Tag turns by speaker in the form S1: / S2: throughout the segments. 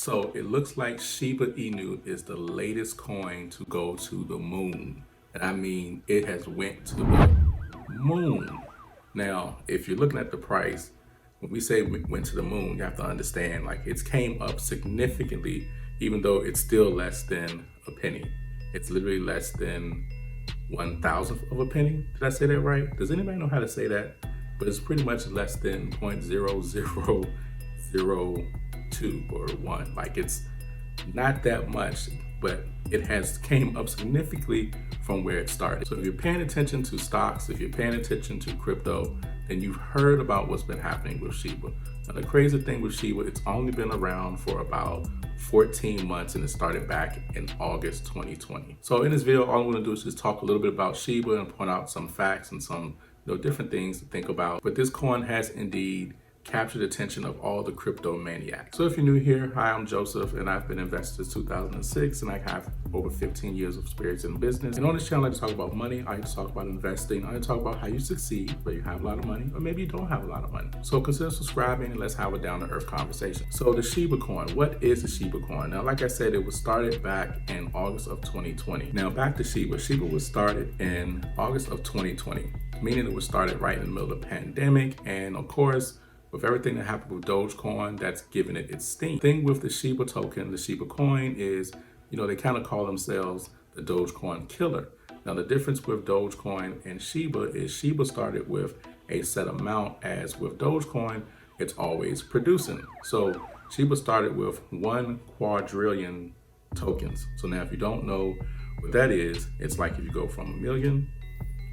S1: So it looks like Shiba Inu is the latest coin to go to the moon. And I mean, it has went to the moon. Now, if you're looking at the price, when we say we went to the moon, you have to understand like it's came up significantly, even though it's still less than a penny. It's literally less than 1,000th of a penny. Did I say that right? Does anybody know how to say that? But it's pretty much less than 0.0002 or 1. Like it's not that much, but it has came up significantly from where it started. So if you're paying attention to stocks, if you're paying attention to crypto, then you've heard about what's been happening with Shiba. Now the crazy thing with Shiba, it's only been around for about 14 months and it started back in August 2020. So in this video, all I'm gonna do is just talk a little bit about Shiba and point out some facts and some different things to think about. But this coin has indeed captured the attention of all the crypto maniacs. So if you're new here, hi, I'm Joseph and I've been invested since 2006 and I have over 15 years of experience in business. And on this channel, I like to talk about money, I like to talk about investing, I like to talk about how you succeed, whether you have a lot of money or maybe you don't have a lot of money. So consider subscribing and let's have a down to earth conversation. So the Shiba coin, what is the Shiba coin? Now, like I said, it was started back in August of 2020. Now back to Shiba. Shiba was started in August of 2020, meaning it was started right in the middle of the pandemic. And of course, with everything that happened with Dogecoin, that's given it its steam. The thing with the Shiba token, the Shiba coin is, they kind of call themselves the Dogecoin killer. Now, the difference with Dogecoin and Shiba is Shiba started with a set amount, as with Dogecoin, it's always producing. So Shiba started with 1 quadrillion tokens. So now if you don't know what that is, it's like if you go from 1 million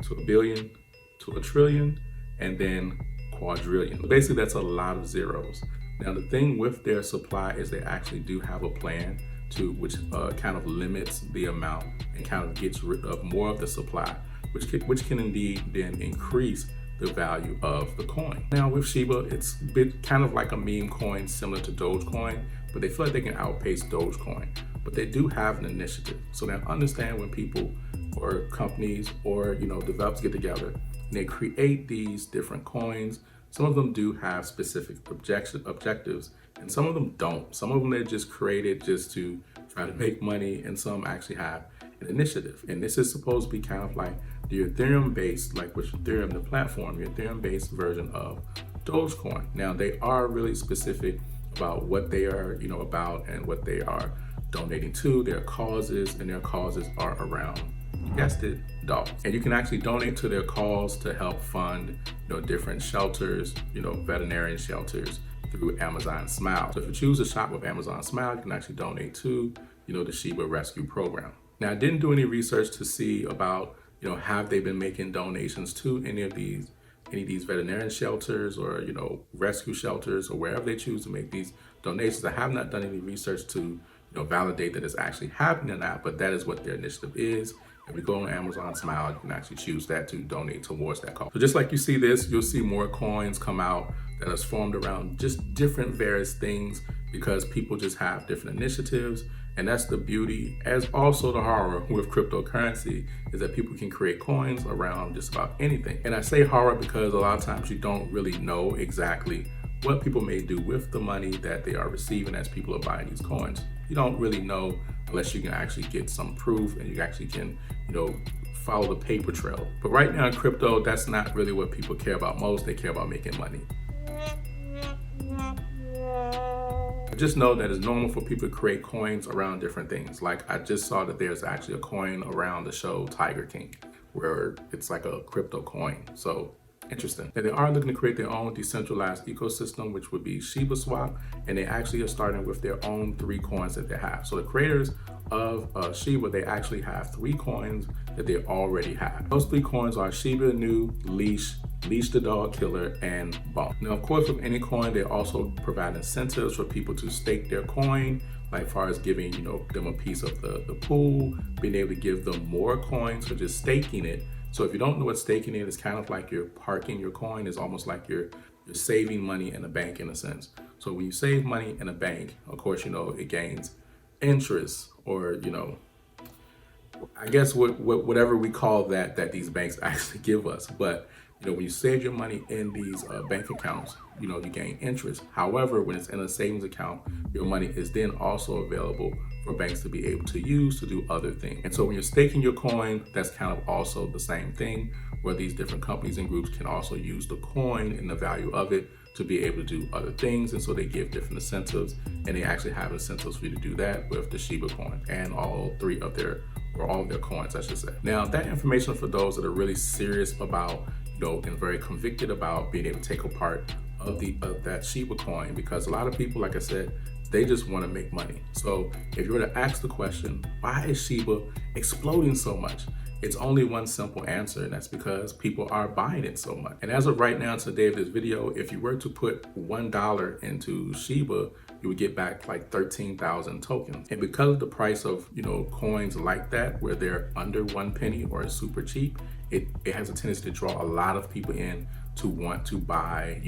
S1: to 1 billion to 1 trillion and then quadrillion. Basically, that's a lot of zeros. Now, the thing with their supply is they actually do have a plan to which kind of limits the amount and kind of gets rid of more of the supply, which can indeed then increase the value of the coin. Now, with Shiba, it's a bit kind of like a meme coin similar to Dogecoin, but they feel like they can outpace Dogecoin. But they do have an initiative. So now understand when people or companies or developers get together and they create these different coins. Some of them do have specific objectives and some of them don't. Some of them they're just created just to try to make money, and some actually have an initiative. And this is supposed to be kind of like the Ethereum based, like with Ethereum, the platform, the Ethereum based version of Dogecoin. Now they are really specific about what they are, about and what they are donating to, their causes, and their causes are around, you guessed it, dogs. And you can actually donate to their cause to help fund, different shelters, veterinarian shelters through Amazon Smile. So if you choose to shop with Amazon Smile, you can actually donate to, the Shiba Rescue Program. Now, I didn't do any research to see about, have they been making donations to any of these veterinarian shelters or, rescue shelters or wherever they choose to make these donations. I have not done any research to, validate that it's actually happening or not, but that is what their initiative is. If you go on Amazon Smile, you can actually choose that to donate towards that cause. So just like you see this, you'll see more coins come out that is formed around just different various things because people just have different initiatives. And that's the beauty, as also the horror with cryptocurrency, is that people can create coins around just about anything. And I say horror because a lot of times you don't really know exactly what people may do with the money that they are receiving as people are buying these coins. You don't really know unless you can actually get some proof and you actually can, follow the paper trail. But right now in crypto, that's not really what people care about most. They care about making money. Just know that it's normal for people to create coins around different things. Like I just saw that there's actually a coin around the show Tiger King, where it's like a crypto coin. So interesting. And they are looking to create their own decentralized ecosystem, which would be Shiba Swap. And they actually are starting with their own 3 coins that they have. So the creators of Shiba, they actually have 3 coins that they already have. Those 3 coins are Shiba Inu, Leash the Dog Killer, and Bump. Now, of course, with any coin, they also provide incentives for people to stake their coin, like far as giving, them a piece of the pool, being able to give them more coins for just staking it. So if you don't know what staking is, it's kind of like you're parking your coin. It's almost like you're saving money in a bank in a sense. So when you save money in a bank, of course, it gains interest or, I guess whatever we call that these banks actually give us. But When you save your money in these bank accounts, you gain interest. However, when it's in a savings account, your money is then also available for banks to be able to use to do other things. And so when you're staking your coin, that's kind of also the same thing, where these different companies and groups can also use the coin and the value of it to be able to do other things. And so they give different incentives, and they actually have incentives for you to do that with the Shiba coin and all of their coins, I should say. Now, that information for those that are really serious about, and very convicted about being able to take a part of that Shiba coin, because a lot of people, like I said, they just want to make money. So if you were to ask the question, why is Shiba exploding so much? It's only one simple answer, and that's because people are buying it so much. And as of right now, today of this video, if you were to put $1 into Shiba, you would get back like 13,000 tokens. And because of the price of, coins like that, where they're under 1 penny or super cheap, it has a tendency to draw a lot of people in to want to buy,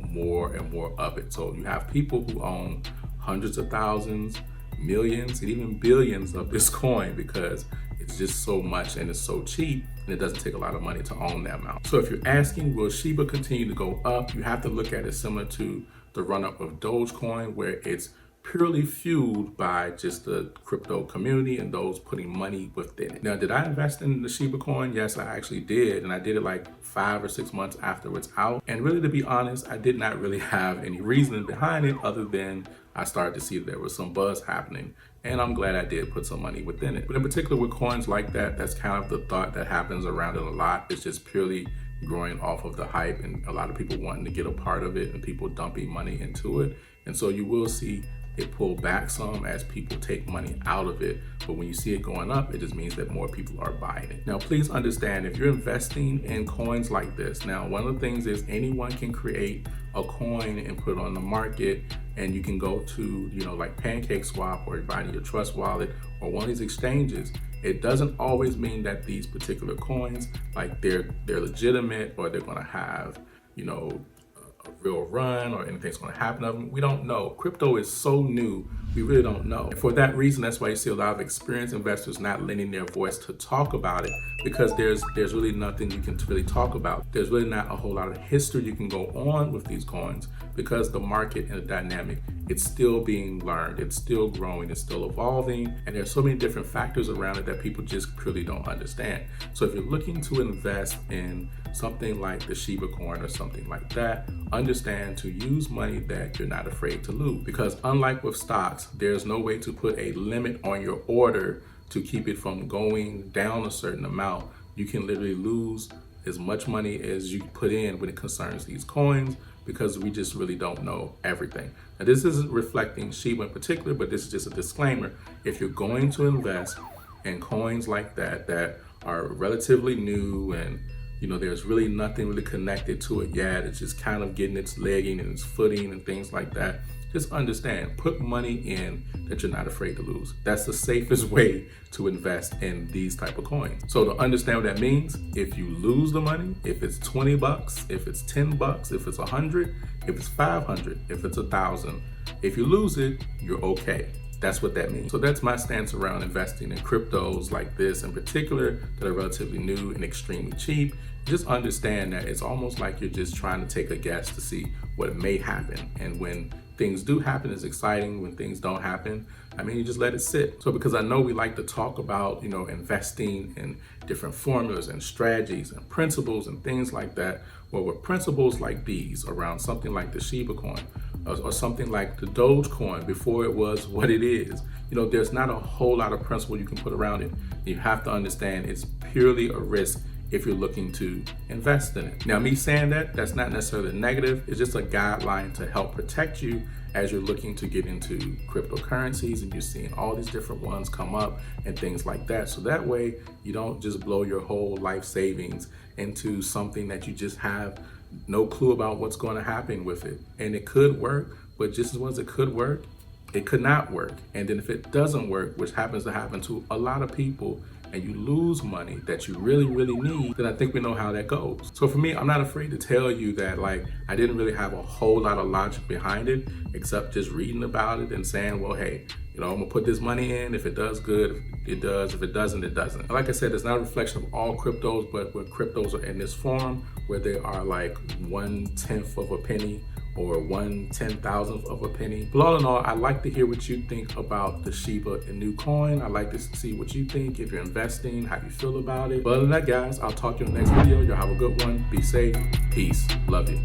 S1: more and more of it. So you have people who own hundreds of thousands, millions, and even billions of this coin because it's just so much and it's so cheap, and it doesn't take a lot of money to own that amount. So if you're asking, will Shiba continue to go up? You have to look at it similar to the run-up of Dogecoin, where it's purely fueled by just the crypto community and those putting money within it. Now, did I invest in the Shiba coin? Yes, I actually did. And I did it like 5 or 6 months after it's out. And really, to be honest, I did not really have any reasoning behind it other than I started to see that there was some buzz happening. And I'm glad I did put some money within it. But in particular with coins like that, that's kind of the thought that happens around it a lot. It's just purely growing off of the hype and a lot of people wanting to get a part of it and people dumping money into it. And so you will see it pull back some as people take money out of it. But when you see it going up, it just means that more people are buying it. Now, please understand, if you're investing in coins like this, now, one of the things is anyone can create a coin and put it on the market, and you can go to, like PancakeSwap or buy your Trust Wallet or one of these exchanges. It doesn't always mean that these particular coins, like they're legitimate or they're gonna have, a real run or anything's going to happen of them. We don't know. Crypto is so new, we really don't know. And for that reason, that's why you see a lot of experienced investors not lending their voice to talk about it, because there's really nothing you can really talk about. There's really not a whole lot of history you can go on with these coins, because the market and the dynamic, it's still being learned, it's still growing, it's still evolving, and there's so many different factors around it that people just purely don't understand. So if you're looking to invest in something like the Shiba coin or something like that, understand to use money that you're not afraid to lose. Because unlike with stocks, there's no way to put a limit on your order to keep it from going down a certain amount. You can literally lose as much money as you put in when it concerns these coins, because we just really don't know everything. Now, this isn't reflecting Shiba in particular, but this is just a disclaimer. If you're going to invest in coins like that are relatively new and there's really nothing really connected to it yet, it's just kind of getting its legging and its footing and things like that, just understand, put money in that you're not afraid to lose. That's the safest way to invest in these type of coins. So to understand what that means, if you lose the money, if it's $20, if it's $10, if it's 100, if it's 500, if it's 1,000, if you lose it, you're okay. That's what that means. So that's my stance around investing in cryptos like this in particular that are relatively new and extremely cheap. Just understand that it's almost like you're just trying to take a guess to see what may happen. And when things do happen, it's exciting. When things don't happen, you just let it sit. So because I know we like to talk about, investing in different formulas and strategies and principles and things like that. Well, with principles like these around something like the Shiba coin, or something like the Dogecoin before it was what it is, there's not a whole lot of principle you can put around it. You have to understand it's purely a risk if you're looking to invest in it. Now, me saying that's not necessarily negative. It's just a guideline to help protect you as you're looking to get into cryptocurrencies and you're seeing all these different ones come up and things like that. So that way you don't just blow your whole life savings into something that you just have no clue about what's going to happen with it. And it could work, but just as well as it could work, it could not work. And then if it doesn't work, which happens to happen to a lot of people, and you lose money that you really, really need, then I think we know how that goes. So for me, I'm not afraid to tell you that like I didn't really have a whole lot of logic behind it, except just reading about it and saying, well, hey, you know, I'm gonna put this money in. If it does good, it does. If it doesn't, it doesn't. And like I said, it's not a reflection of all cryptos, but when cryptos are in this form where they are like 1/10 of a penny or 1/10,000th of a penny. But all in all, I'd like to hear what you think about the Shiba Inu coin. I'd like to see what you think. If you're investing, how you feel about it. But other than that, guys, I'll talk to you in the next video. Y'all have a good one. Be safe. Peace. Love you.